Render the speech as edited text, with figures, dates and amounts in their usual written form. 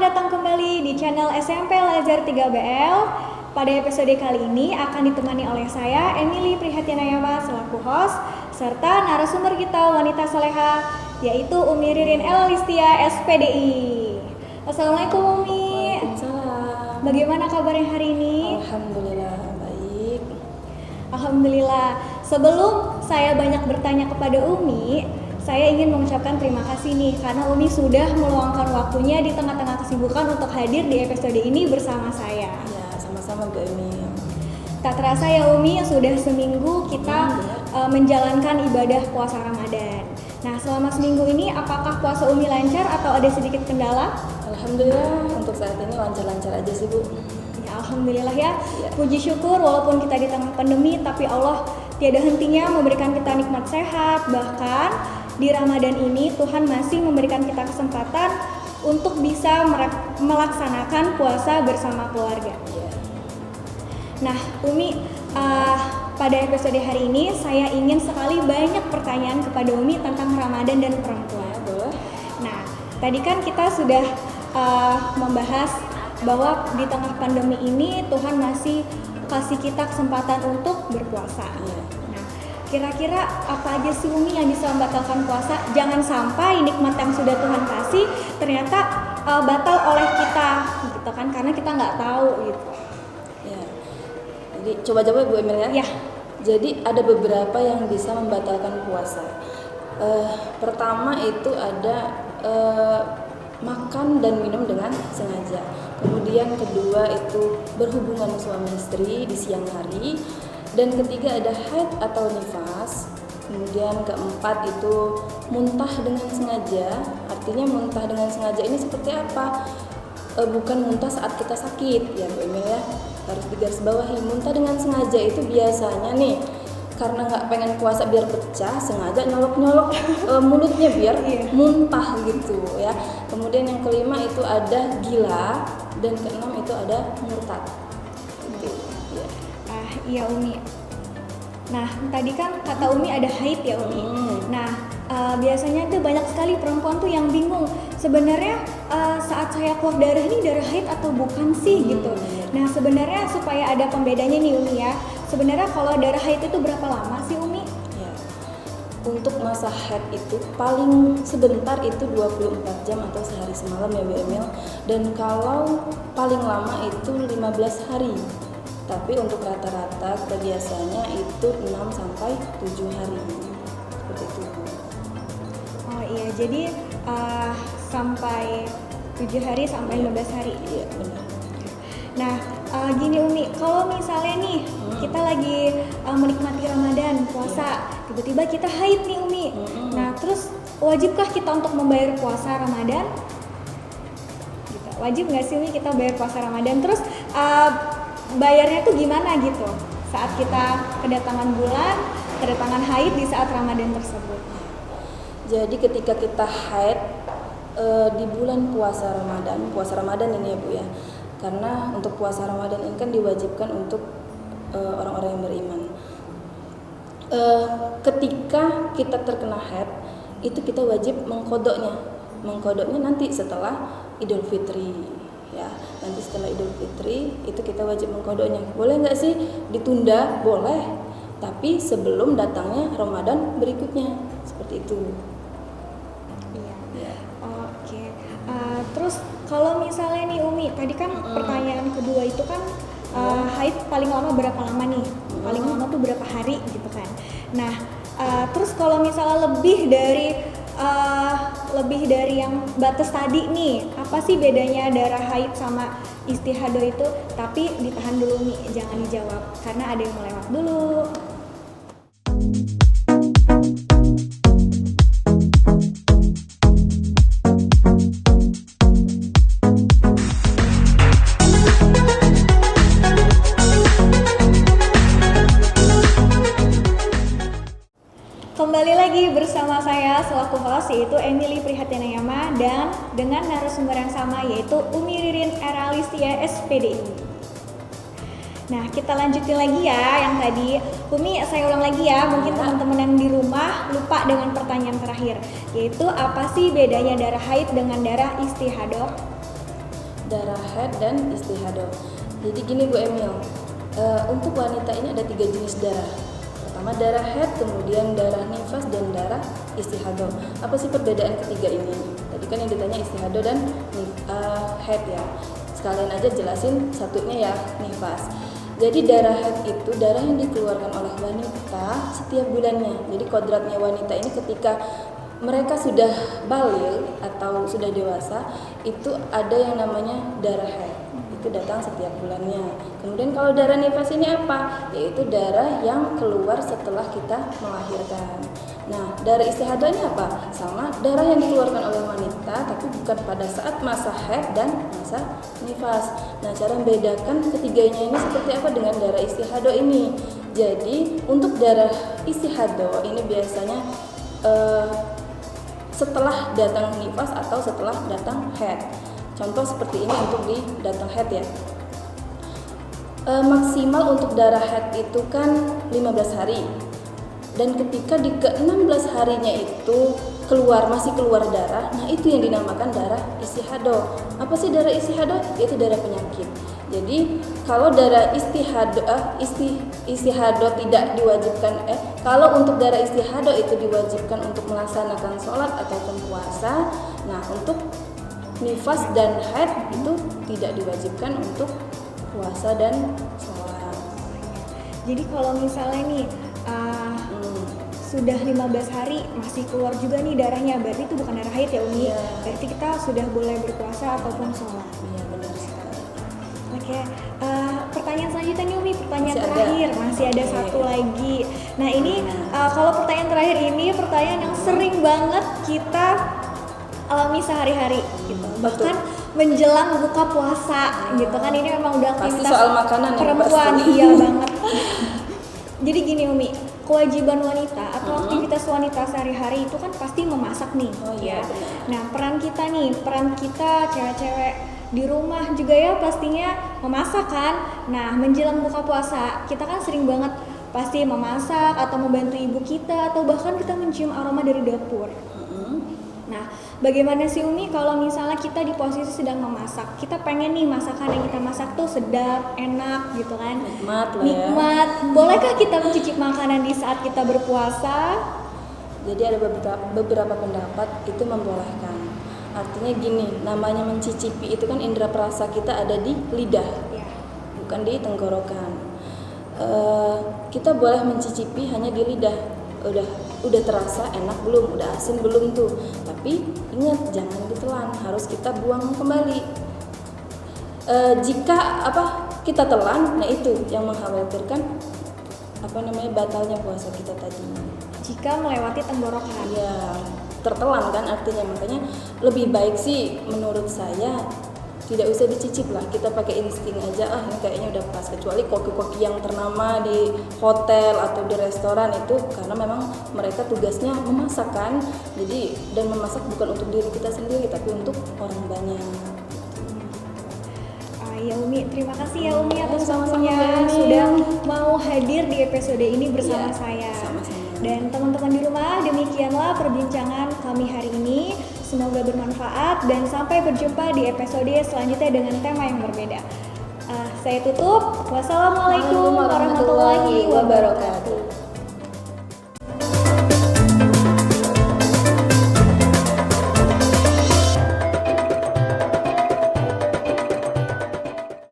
Selamat datang kembali di channel SMP Al-Azhar 3BL. Pada episode kali ini akan ditemani oleh saya, Emily Prihatinayama selaku host, serta narasumber kita wanita soleha, yaitu Umi Ririn Elalistia SPDI. Assalamualaikum Umi. Waalaikumsalam. Bagaimana kabarnya hari ini? Alhamdulillah baik. Alhamdulillah. Sebelum saya banyak bertanya kepada Umi, saya ingin mengucapkan terima kasih nih karena Umi sudah meluangkan waktunya di tengah-tengah kesibukan untuk hadir di episode ini bersama saya. Ya, sama-sama Bu Emi. Tak terasa ya Umi, sudah seminggu kita menjalankan ibadah puasa Ramadan. Nah, selama seminggu ini apakah puasa Umi lancar atau ada sedikit kendala? Alhamdulillah untuk saat ini lancar-lancar aja sih Bu. Ya, alhamdulillah ya. Puji syukur walaupun kita di tengah pandemi, tapi Allah tiada hentinya memberikan kita nikmat sehat. Bahkan di Ramadan ini Tuhan masih memberikan kita kesempatan untuk bisa melaksanakan puasa bersama keluarga. Nah, Umi, pada episode hari ini saya ingin sekali banyak pertanyaan kepada Umi tentang Ramadan dan perempuan. Nah, tadi kan kita sudah membahas bahwa di tengah pandemi ini Tuhan masih kasih kita kesempatan untuk berpuasa. Kira-kira apa aja sih Umi yang bisa membatalkan puasa? Jangan sampai nikmat yang sudah Tuhan kasih ternyata batal oleh kita, gitu kan? Karena kita nggak tahu gitu. Ya. Jadi coba Bu Emil ya. Ya. Jadi ada beberapa yang bisa membatalkan puasa. Pertama itu ada makan dan minum dengan sengaja. Kemudian kedua itu berhubungan suami istri di siang hari. Dan ketiga ada haid atau nifas. Kemudian keempat itu muntah dengan sengaja. Artinya muntah dengan sengaja ini seperti apa? Bukan muntah saat kita sakit ya Bu Emil ya. Harus digarisbawahi, muntah dengan sengaja itu biasanya nih karena nggak pengen puasa biar pecah, sengaja nyolok-nyolok mulutnya biar muntah gitu ya. Kemudian yang kelima itu ada gila, dan keenam itu ada murtad. Iya Umi. Nah, tadi kan kata Umi ada haid ya Umi. Nah, biasanya tuh banyak sekali perempuan tuh yang bingung. Sebenarnya saat saya keluar darah ini darah haid atau bukan sih gitu. Nah, sebenarnya supaya ada pembedanya nih Umi ya. Sebenarnya kalau darah haid itu berapa lama sih Umi? Ya. Untuk masa haid itu paling sebentar itu 24 jam atau sehari semalam ya Bu Emil. Dan kalau paling lama itu 15 hari. Tapi untuk rata-rata biasanya itu 6 sampai 7 hari. Seperti itu. Oh iya, jadi sampai 7 hari sampai 15 hari. Iya, benar. Nah, gini Umi, kalau misalnya nih kita lagi menikmati Ramadan, puasa, tiba-tiba kita haid nih Umi. Nah, terus wajibkah kita untuk membayar puasa Ramadan? Gitu. Wajib nggak sih Umi kita bayar puasa Ramadan? Terus bayarnya tuh gimana gitu saat kita kedatangan haid di saat Ramadan tersebut? Jadi ketika kita haid di bulan puasa Ramadan ini ya Bu ya, karena untuk puasa Ramadan ini kan diwajibkan untuk orang-orang yang beriman. Ketika kita terkena haid itu kita wajib mengkodoknya nanti setelah Idul Fitri. Ya, nanti setelah Idul Fitri itu kita wajib mengkodoknya. Boleh nggak sih ditunda? Boleh, tapi sebelum datangnya Ramadan berikutnya, seperti itu. Iya. Oke. Terus kalau misalnya nih Umi, tadi kan pertanyaan kedua itu kan haid paling lama berapa lama nih? Paling lama tuh berapa hari gitu kan? Nah, terus kalau misalnya lebih dari yang batas tadi nih, apa sih bedanya darah haid sama istihadah itu? Tapi ditahan dulu nih, jangan dijawab karena ada yang melewat dulu. Kembali lagi bersama saya selaku host yaitu Emily Prihatinayama dan dengan narasumber yang sama yaitu Umi Ririn Elalistia SPDI. Nah, kita lanjutin lagi ya yang tadi. Umi, saya ulang lagi ya, mungkin teman-teman yang di rumah lupa dengan pertanyaan terakhir, yaitu apa sih bedanya darah haid dengan darah istihadah? darah haid dan istihadah. Jadi gini Bu Emil, untuk wanita ini ada 3 jenis darah. Pertama darah haid, kemudian darah nifas, dan darah istihadah. Apa sih perbedaan ketiga ini? Tadi kan yang ditanya istihadah dan haid ya. Sekalian aja jelasin satunya ya, nifas. Jadi darah haid itu darah yang dikeluarkan oleh wanita setiap bulannya. Jadi kodratnya wanita ini ketika mereka sudah balik atau sudah dewasa, itu ada yang namanya darah haid. Itu datang setiap bulannya. Kemudian kalau darah nifas ini apa? Yaitu darah yang keluar setelah kita melahirkan. Nah, darah istihadah ini apa? Sama darah yang dikeluarkan oleh wanita, tapi bukan pada saat masa haid dan masa nifas. Nah, cara membedakan ketiganya ini seperti apa dengan darah istihadah ini? Jadi, untuk darah istihadah ini biasanya setelah datang nifas atau setelah datang haid. Contoh seperti ini untuk di datang haid ya. Maksimal untuk darah haid itu kan 15 hari. Dan ketika di ke-16 harinya itu masih keluar darah, nah itu yang dinamakan darah istihadah. Apa sih darah istihadah? Itu darah penyakit. Jadi kalau darah istihadah tidak diwajibkan, kalau untuk darah istihadah itu diwajibkan untuk melaksanakan sholat ataupun puasa. Nah, untuk nifas dan haid itu tidak diwajibkan untuk puasa dan sholat. Jadi kalau misalnya nih sudah 15 hari masih keluar juga nih darahnya, berarti itu bukan darah haid ya Umi? Iya. Berarti kita sudah boleh berpuasa ataupun sholat. Iya, benar sekali. Oke, pertanyaan selanjutnya nih Umi, pertanyaan Masih ada. terakhir, masih ada Oke. satu lagi. Nah ini kalau pertanyaan terakhir ini pertanyaan yang sering banget kita alami sehari-hari gitu. Betul. Bahkan menjelang buka puasa gitu kan, ini memang udah Pasti aktivitas soal makanan ya, perempuan, pasti. iya banget. Jadi gini Umi, kewajiban wanita atau aktivitas wanita sehari-hari itu kan pasti memasak nih. Oh iya, ya. benar. Nah peran kita cewek-cewek di rumah juga ya pastinya memasak kan. Nah menjelang buka puasa kita kan sering banget pasti memasak atau membantu ibu kita atau bahkan kita mencium aroma dari dapur. Nah, bagaimana sih Umi kalau misalnya kita di posisi sedang memasak, kita pengen nih masakan yang kita masak tuh sedap, enak gitu kan? Nikmat lah ya. Nikmat. Bolehkah kita mencicip makanan di saat kita berpuasa? Jadi ada beberapa pendapat itu membolehkan. Artinya gini, namanya mencicipi itu kan indera perasa kita ada di lidah, Ya. bukan di tenggorokan. Kita boleh mencicipi hanya di lidah. Udah terasa enak belum, udah asin belum tuh, tapi ingat jangan ditelan, harus kita buang kembali. Jika kita telan, nah itu yang mengkhawatirkan batalnya puasa kita tadi. Jika melewati tenggorokan. Ya, tertelan kan artinya, makanya lebih baik sih menurut saya tidak usah dicicip lah, kita pakai insting aja, ini kayaknya udah pas. Kecuali koki-koki yang ternama di hotel atau di restoran itu karena memang mereka tugasnya memasak kan, jadi dan memasak bukan untuk diri kita sendiri tapi untuk orang banyak. Ya Umi, terima kasih ya Umi atas Sama-sama, waktunya Mbak Eni. sudah mau hadir di episode ini bersama Iya, saya. sama-sama. Dan teman-teman di rumah, demikianlah perbincangan kami hari ini. Semoga bermanfaat dan sampai berjumpa di episode selanjutnya dengan tema yang berbeda. Saya tutup. Wassalamualaikum warahmatullahi wabarakatuh.